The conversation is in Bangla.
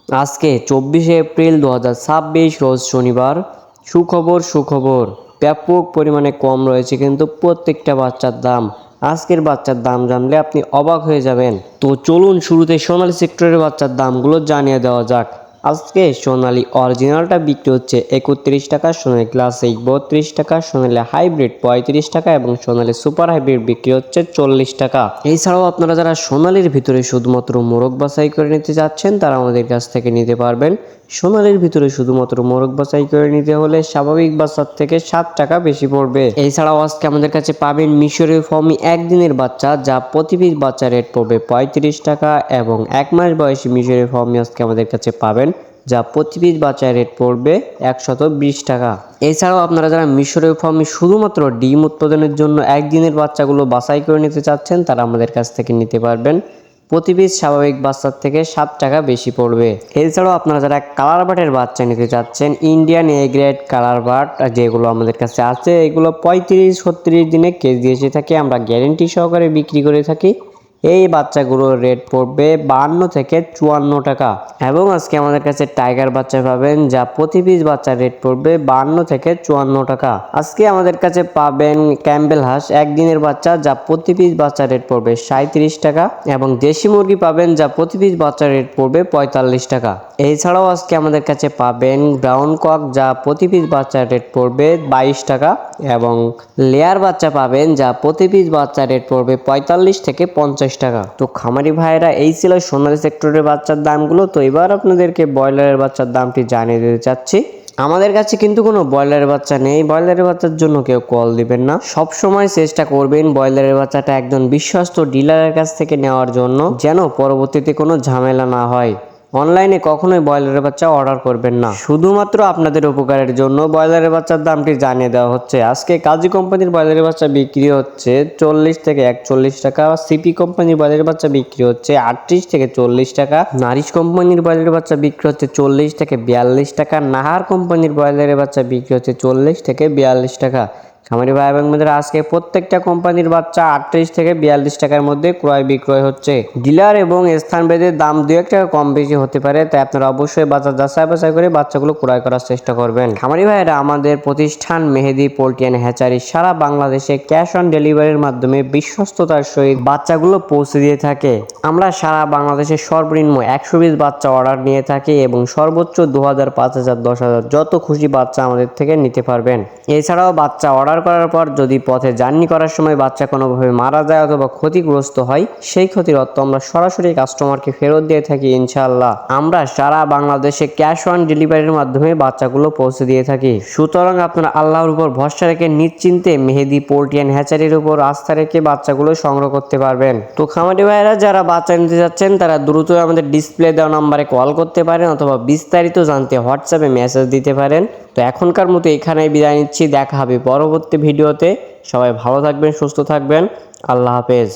আজকে 24 এপ্রিল 2026 রোজ শনিবার। সুখবর ব্যাপক পরিমাণে কম রয়েছে কিন্তু প্রত্যেকটা বাচ্চার দাম। আজকের বাচ্চার দাম জানলে আপনি অবাক হয়ে যাবেন। তো চলুন শুরুতে সোনালী সেক্টরের বাচ্চার দামগুলো জানিয়ে দেওয়া যাক। আজকে সোনালী অরিজিনালটা বিক্রি হচ্ছে 31 টাকা, সোনালী ক্লাসিক 32 টাকা, সোনালী হাইব্রিড 35 টাকা এবং সোনালী সুপার হাইব্রিড বিক্রি হচ্ছে 40 টাকা। এছাড়াও আপনারা যারা সোনালীর ভিতরে শুধুমাত্র মোরগ বাছাই করে নিতে যাচ্ছেন তারা আমাদের কাছ থেকে নিতে পারবেন। সোনালীর ভিতরে শুধুমাত্র মোরগ বাছাই করে নিতে হলে স্বাভাবিক বাচ্চার থেকে 7 টাকা বেশি পড়বে। এছাড়াও আজকে আমাদের কাছে পাবেন মিশরীয় ফার্মি একদিনের বাচ্চা, যা প্রতি পিস বাচ্চা রেট পড়বে 35 টাকা এবং 1 মাস বয়সী মিশরীয় ফার্মি আজকে আমাদের কাছে পাবেন, যা প্রতি পিস বাচ্চার রেট পড়বে 120 টাকা। এছাড়াও আপনারা যারা মিশরীয় ফার্মি শুধুমাত্র ডিম উৎপাদনের জন্য একদিনের বাচ্চাগুলো বাছাই করে নিতে চাচ্ছেন তারা আমাদের কাছ থেকে নিতে পারবেন। প্রতি পিস স্বাভাবিক বাচ্চার থেকে 7 টাকা বেশি পড়বে। এছাড়াও আপনারা যারা কালার বাটের বাচ্চা নিতে চাচ্ছেন, Indian A grade colour but যেগুলো আমাদের কাছে আছে, এগুলো 35-36 দিনে কেজি এসে থাকে, আমরা গ্যারেন্টি সহকারে বিক্রি করে থাকি। এই বাচ্চাগুলোর রেট পড়বে 52 থেকে 54 টাকা। এবং আজকে আমাদের কাছে টাইগার বাচ্চা পাবেন, যা প্রতি পিস বাচ্চার রেট পড়বে 52 থেকে 54 টাকা। আজকে আমাদের কাছে পাবেন ক্যাম্বেল হাঁস একদিনের বাচ্চা, যা প্রতি পিস বাচ্চার রেট পড়বে 37 টাকা এবং দেশি মুরগি পাবেন, যা প্রতি পিস বাচ্চার রেট পড়বে 45 টাকা। এছাড়াও আজকে আমাদের কাছে পাবেন ব্রাউন কক, যা প্রতি পিস বাচ্চার রেট পড়বে 22 টাকা এবং লেয়ার বাচ্চা পাবেন, যা প্রতি পিস বাচ্চার রেট পড়বে 45 থেকে 50 টাকা। তো খামারি ভাইরা, এই ছিল সোনালী সেক্টরের বাচ্চার দামগুলো। তো এবার আপনাদেরকে ব্রয়লারের বাচ্চার দামটি জানিয়ে দিতে চাচ্ছি। আমাদের কাছে কিন্তু কোনো ব্রয়লারের বাচ্চা নেই, ব্রয়লারের বাচ্চার জন্য কেউ কল দিবেন না। সব সময় চেষ্টা করবেন ব্রয়লারের বাচ্চাটা একজন বিশ্বস্ত ডিলারের কাছ থেকে নেওয়ার জন্য, যেন পরবর্তীতে কোনো ঝামেলা না হয়। অনলাইনে কখনোই ব্রয়লারের বাচ্চা অর্ডার করবেন না। শুধুমাত্র আপনাদের উপকারের জন্য ব্রয়লারের বাচ্চার দামটি জানিয়ে দেওয়া হচ্ছে। আজকে কাজী কোম্পানির ব্রয়লারের বাচ্চা বিক্রি হচ্ছে 40 থেকে 41 টাকা, সিপি কোম্পানির ব্রয়লারের বাচ্চা বিক্রি হচ্ছে 38 থেকে 40 টাকা, নারিশ কোম্পানির ব্রয়লারের বাচ্চা বিক্রি হচ্ছে 40 থেকে 42 টাকা, নাহার কোম্পানির ব্রয়লারের বাচ্চা বিক্রি হচ্ছে 40 থেকে 42 টাকা। খামারি ভাই এবং বোনেরা, আজকে প্রত্যেকটা কোম্পানির বাচ্চা 38 থেকে 42 টাকার মধ্যে ক্রয় বিক্রয় হচ্ছে। ডিলার এবং স্থানভেদে দাম 2-1 টাকা কম বেশি হতে পারে, তাই আপনারা অবশ্যই বাজার যাচাই বাছাই করে বাচ্চাগুলো ক্রয় করার চেষ্টা করবেন। খামারি ভাইয়েরা, আমাদের প্রতিষ্ঠান মেহেদি পোল্ট্রি অ্যান্ড হ্যাচারি সারা বাংলাদেশে ক্যাশ অন ডেলিভারির মাধ্যমে বিশ্বস্ততার সহিত বাচ্চাগুলো পৌঁছে দিয়ে থাকে। আমরা সারা বাংলাদেশে সর্বনিম্ন 100 পিস বাচ্চা অর্ডার নিয়ে থাকি এবং সর্বোচ্চ 2000, 5000, 10,000 যত খুশি বাচ্চা আমাদের থেকে নিতে পারবেন। এছাড়াও বাচ্চা অর্ডার করার পর যদি পথে জার্নি করার সময় বাচ্চা কোনোভাবে মারা যায় অথবা ক্ষতিগ্রস্ত হয়, সেই ক্ষতির অর্থ আমরা সরাসরি কাস্টমারকে ফেরত দিয়ে থাকি ইনশাআল্লাহ। আমরা সারা বাংলাদেশে ক্যাশ অন ডেলিভারির মাধ্যমে বাচ্চাগুলো পৌঁছে দিয়ে থাকি। সুতরাং আপনারা আল্লাহর উপর ভরসা রেখে নিশ্চিন্তে মেহেদি পোল্ট্রি অ্যান্ড হ্যাচারির উপর আস্থা রেখে বাচ্চাগুলো সংগ্রহ করতে পারবেন। তো খামারি ভাইয়েরা, যারা বাচ্চা নিতে যাচ্ছেন তারা দ্রুত আমাদের ডিসপ্লে দেওয়া নাম্বারে কল করতে পারেন অথবা বিস্তারিত জানতে হোয়াটসঅ্যাপে মেসেজ দিতে পারেন। তো এখনকার মতো এখানেই বিদায় নিচ্ছি, দেখা হবে পরবর্তী ভিডিওতে। সবাই ভালো থাকবেন, সুস্থ থাকবেন, আল্লাহ হাফেজ।